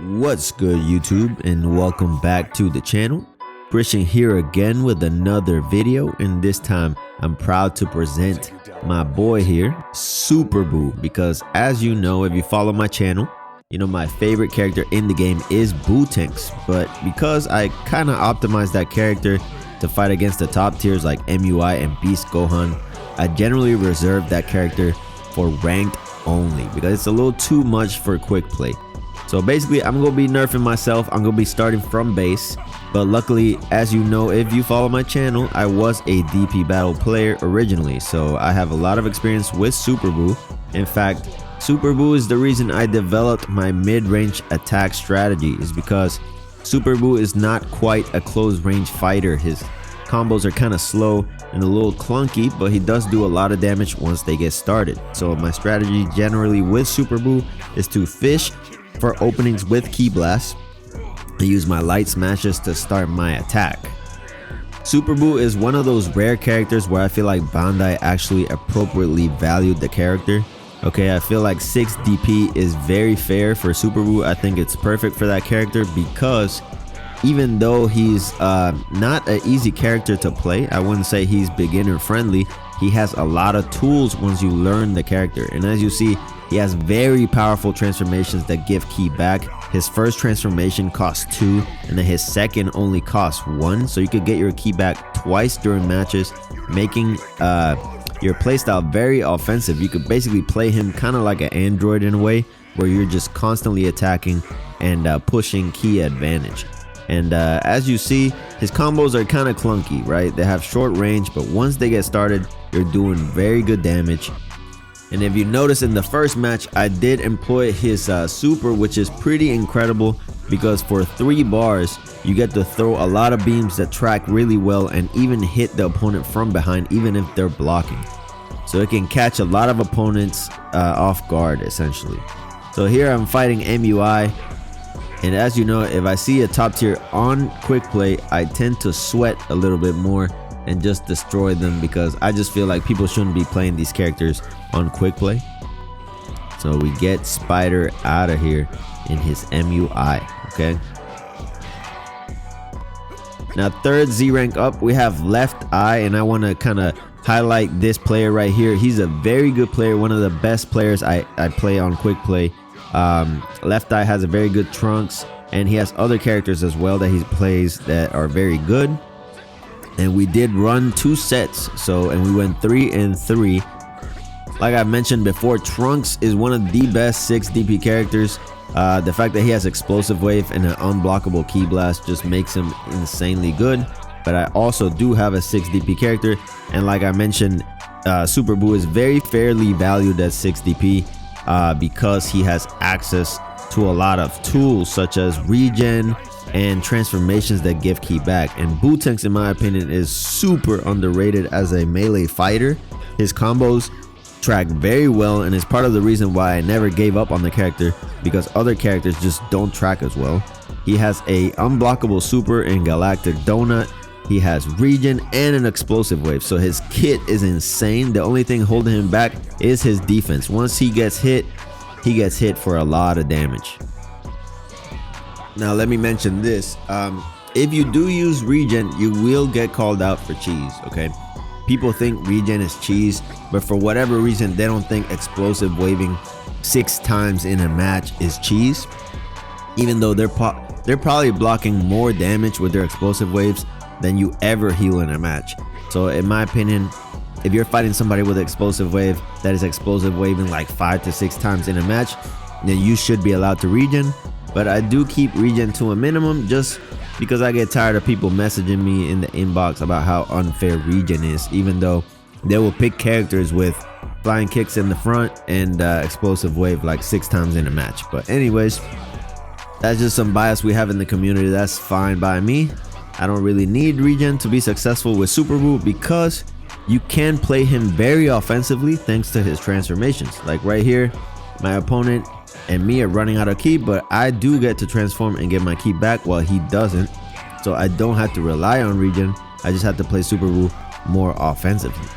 What's good, YouTube, and welcome back to the channel. Christian here again with another video, and this time I'm proud to present my boy here, Super BUU, because as you know, if you follow my channel, you know my favorite character in the game is BUU Tanks, but because I kind of optimized that character to fight against the top tiers like MUI and Beast Gohan, I generally reserve that character for ranked only because it's a little too much for quick play. So basically, I'm gonna be nerfing myself. I'm gonna be starting from base, but luckily, as you know, if you follow my channel, I was a DP battle player originally, so I have a lot of experience with Super BUU. In fact, Super BUU is the reason I developed my mid-range attack strategy, is because Super BUU is not quite a close-range fighter. His combos are kind of slow and a little clunky, but he does do a lot of damage once they get started. So my strategy generally with Super BUU is to fish for openings with Ki Blast. I use my light smashes to start my attack. Super BUU is one of those rare characters where I feel like Bandai actually appropriately valued the character. Okay, I feel like 6 DP is very fair for Super BUU. I think it's perfect for that character because even though he's not an easy character to play, I wouldn't say he's beginner friendly. He has a lot of tools once you learn the character, and as you see, he has very powerful transformations that give Ki back. His first transformation costs 2, and then his second only costs 1, so you could get your Ki back twice during matches, making your playstyle very offensive. You could basically play him kind of like an android in a way, where you're just constantly attacking and pushing Ki advantage. And as you see, his combos are kind of clunky, right? They have short range, but once they get started, you're doing very good damage. And if you notice in the first match, I did employ his super, which is pretty incredible because for 3 bars, you get to throw a lot of beams that track really well and even hit the opponent from behind, even if they're blocking. So it can catch a lot of opponents off guard, essentially. So here I'm fighting MUI. And as you know, if I see a top tier on quick play, I tend to sweat a little bit more and just destroy them because I just feel like people shouldn't be playing these characters on quick play. So we get Spider out of here in his MUI. Okay. Now third Z rank up, we have Left Eye, and I want to kind of highlight this player right here. He's a very good player, one of the best players I play on quick play. Left Eye has a very good Trunks, and he has other characters as well that he plays that are very good. And we did run 2 sets, and we went 3-3. Like I mentioned before, Trunks is one of the best 6 DP characters. The fact that he has Explosive Wave and an unblockable Ki Blast just makes him insanely good. But I also do have a 6 DP character, and like I mentioned, Super BUU is very fairly valued at 6 DP because he has access to a lot of tools such as regen and transformations that give Ki back. And BUU Tanks, in my opinion, is super underrated as a melee fighter. His combos track very well, and is part of the reason why I never gave up on the character, because other characters just don't track as well. He has a unblockable super in Galactic Donut. He has regen and an explosive wave, so his kit is insane. The only thing holding him back is his defense. Once he gets hit for a lot of damage. Now let me mention this, if you do use regen, you will get called out for cheese. Okay, people think regen is cheese, but for whatever reason they don't think explosive waving 6 times in a match is cheese, even though they're probably blocking more damage with their explosive waves than you ever heal in a match. So in my opinion, if you're fighting somebody with explosive wave that is explosive waving like 5 to 6 times in a match, then you should be allowed to regen. But I do keep regen to a minimum just because I get tired of people messaging me in the inbox about how unfair regen is, even though they will pick characters with flying kicks in the front and explosive wave like 6 times in a match. But anyways, that's just some bias we have in the community. That's fine by me. I don't really need regen to be successful with Super BUU because you can play him very offensively thanks to his transformations. Like right here, my opponent and me are running out of Ki, but I do get to transform and get my Ki back while he doesn't. So I don't have to rely on regen. I just have to play Super BUU more offensively.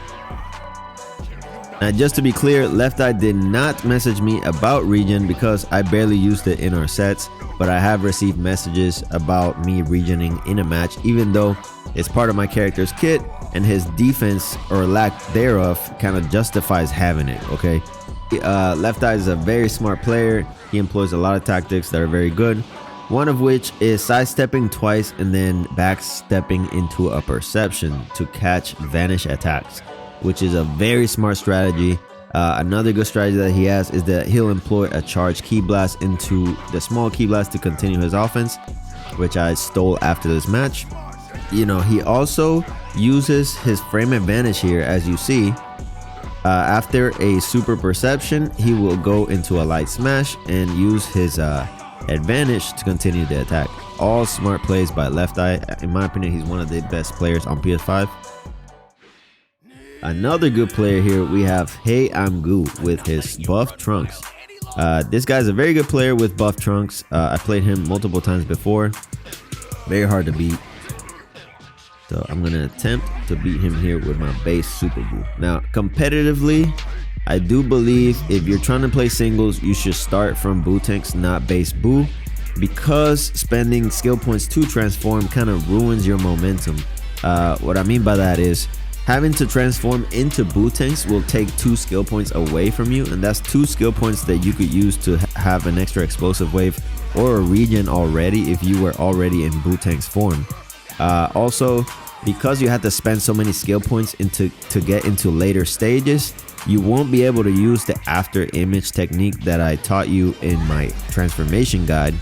Now, just to be clear, Left Eye did not message me about regen because I barely used it in our sets, but I have received messages about me regening in a match, even though it's part of my character's kit and his defense or lack thereof kind of justifies having it, okay? Left Eye is a very smart player. He employs a lot of tactics that are very good, one of which is sidestepping twice and then backstepping into a perception to catch vanish attacks, which is a very smart strategy. Another good strategy that he has is that he'll employ a charge ki blast into the small ki blast to continue his offense, which I stole after this match. You know, he also uses his frame advantage here, as you see. After a super perception, he will go into a light smash and use his advantage to continue the attack. All smart plays by Left Eye. In my opinion, he's one of the best players on PS5. Another good player here, we have Hey I'm Goo with his buff Trunks. This guy's a very good player with buff Trunks. I played him multiple times before. Very hard to beat. So I'm going to attempt to beat him here with my base Super Boo. Now, competitively, I do believe if you're trying to play singles, you should start from Boo tanks, not base Boo, because spending skill points to transform kind of ruins your momentum. What I mean by that is having to transform into Boo tanks will take 2 skill points away from you, and that's 2 skill points that you could use to have an extra explosive wave or a regen already if you were already in Boo tanks form. Also, because you had to spend so many skill points to get into later stages, you won't be able to use the after image technique that I taught you in my transformation guide.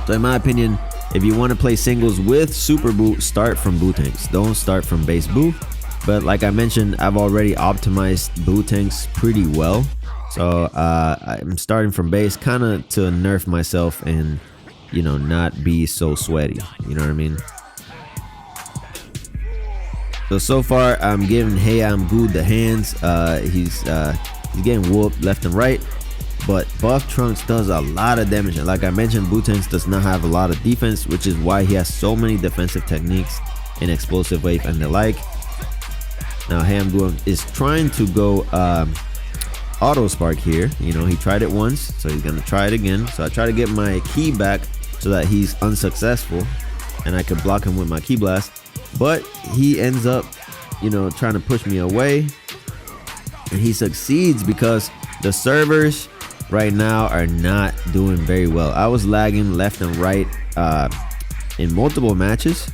So in my opinion, if you want to play singles with Super Boo, start from Boo tanks. Don't start from base Boo. But like I mentioned, I've already optimized Boo tanks pretty well. So I'm starting from base kind of to nerf myself and, you know, not be so sweaty. You know what I mean? So far, I'm giving Hey I'm Good the hands. He's getting whooped left and right, but buff Trunks does a lot of damage. And like I mentioned, Boo tanks does not have a lot of defense, which is why he has so many defensive techniques in explosive wave and the like. Now Hey I'm Good is trying to go auto spark here. You know, he tried it once, so he's gonna try it again. So I try to get my ki back so that he's unsuccessful and I could block him with my ki blast. But he ends up, you know, trying to push me away, and he succeeds because the servers right now are not doing very well. I was lagging left and right in multiple matches,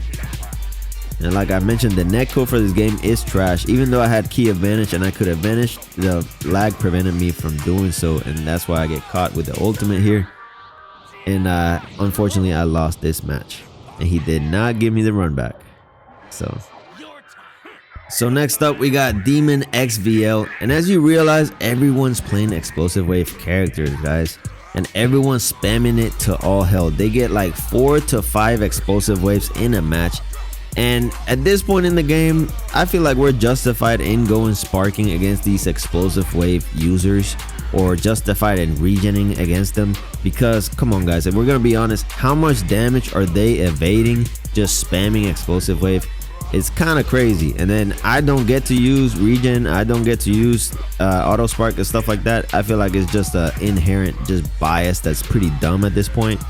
and like I mentioned, the netcode for this game is trash. Even though I had ki advantage and I could have vanished, the lag prevented me from doing so, and that's why I get caught with the ultimate here. And unfortunately, I lost this match, and he did not give me the run back. So next up we got Demon XVL, and as you realize, everyone's playing explosive wave characters, guys, and everyone's spamming it to all hell. They get like 4 to 5 explosive waves in a match, and at this point in the game, I feel like we're justified in going sparking against these explosive wave users, or justified in regening against them, because come on guys, if we're gonna be honest, how much damage are they evading just spamming explosive wave? It's kind of crazy. And then I don't get to use regen, I don't get to use auto spark and stuff like that. I feel like it's just an inherent just bias that's pretty dumb at this point.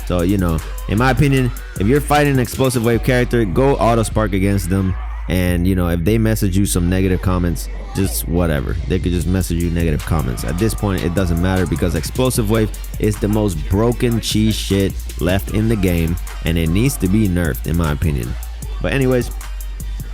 So, you know, in my opinion, if you're fighting an explosive wave character, go auto spark against them. And you know, if they message you some negative comments, just whatever, they could just message you negative comments. At this point, it doesn't matter, because explosive wave is the most broken cheese shit left in the game, and it needs to be nerfed in my opinion. But anyways,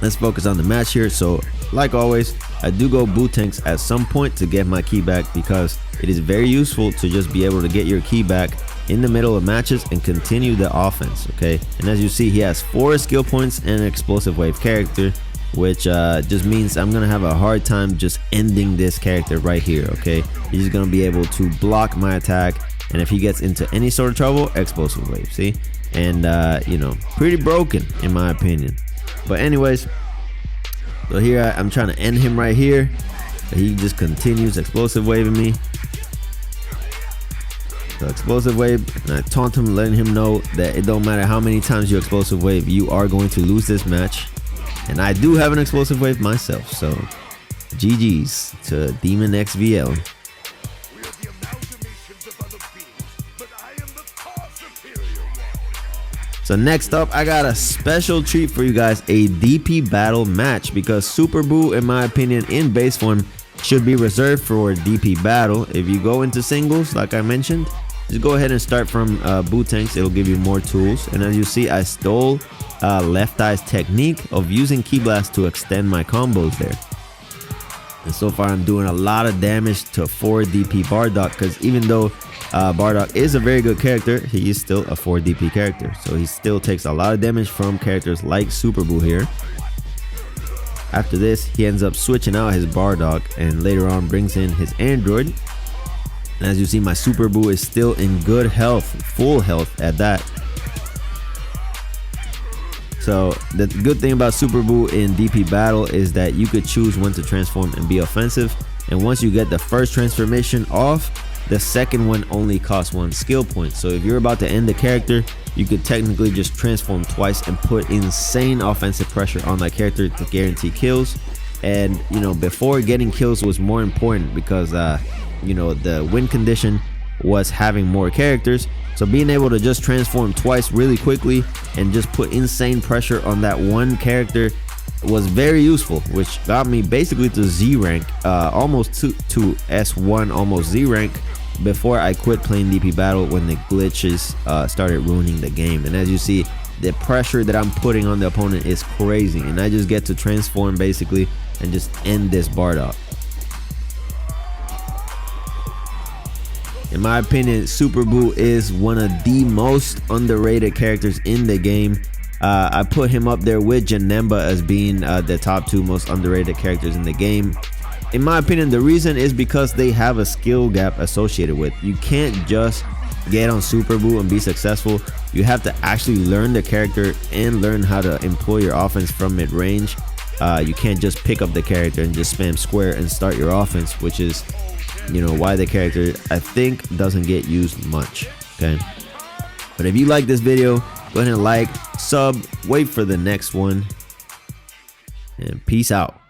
let's focus on the match here. So like always, I do go Boo tanks at some point to get my ki back, because it is very useful to just be able to get your ki back in the middle of matches and continue the offense. Okay, and as you see, he has 4 skill points and an explosive wave character, which just means I'm gonna have a hard time just ending this character right here. Okay, he's gonna be able to block my attack, and if he gets into any sort of trouble, explosive wave. See, and you know, pretty broken in my opinion. But anyways, so here I'm trying to end him right here, but he just continues explosive waving me. So explosive wave, and I taunt him, letting him know that it don't matter how many times you explosive wave, you are going to lose this match. And I do have an explosive wave myself, so GG's to Demon XVL. So next up, I got a special treat for you guys, a DP battle match, because Super BUU, in my opinion, in base form, should be reserved for DP battle. If you go into singles, like I mentioned, just go ahead and start from BUU tanks. It'll give you more tools. And as you see, I stole Left Eye's technique of using Ki Blast to extend my combos there. And so far, I'm doing a lot of damage to 4 DP Bardock, because even though Bardock is a very good character, he is still a 4 DP character. So he still takes a lot of damage from characters like Super BUU here. After this, he ends up switching out his Bardock and later on brings in his Android. And as you see, my Super BUU is still in good health, full health at that. So the good thing about Super BUU in DP battle is that you could choose when to transform and be offensive. And once you get the first transformation off, the second one only costs 1 skill point. So if you're about to end the character, you could technically just transform twice and put insane offensive pressure on that character to guarantee kills. And you know, before getting kills was more important because you know, the win condition was having more characters. So being able to just transform twice really quickly and just put insane pressure on that one character was very useful, which got me basically to Z rank, almost to S1, almost Z rank, before I quit playing DP battle when the glitches started ruining the game. And as you see, the pressure that I'm putting on the opponent is crazy, and I just get to transform basically and just end this Bardock. In my opinion, Super BUU is one of the most underrated characters in the game. I put him up there with Janemba as being the top 2 most underrated characters in the game. In my opinion, the reason is because they have a skill gap associated with. You can't just get on Super BUU and be successful. You have to actually learn the character and learn how to employ your offense from mid-range. You can't just pick up the character and just spam square and start your offense, which is, you know, why the character, I think, doesn't get used much. Okay, but if you like this video, go ahead and like, sub, wait for the next one, and peace out.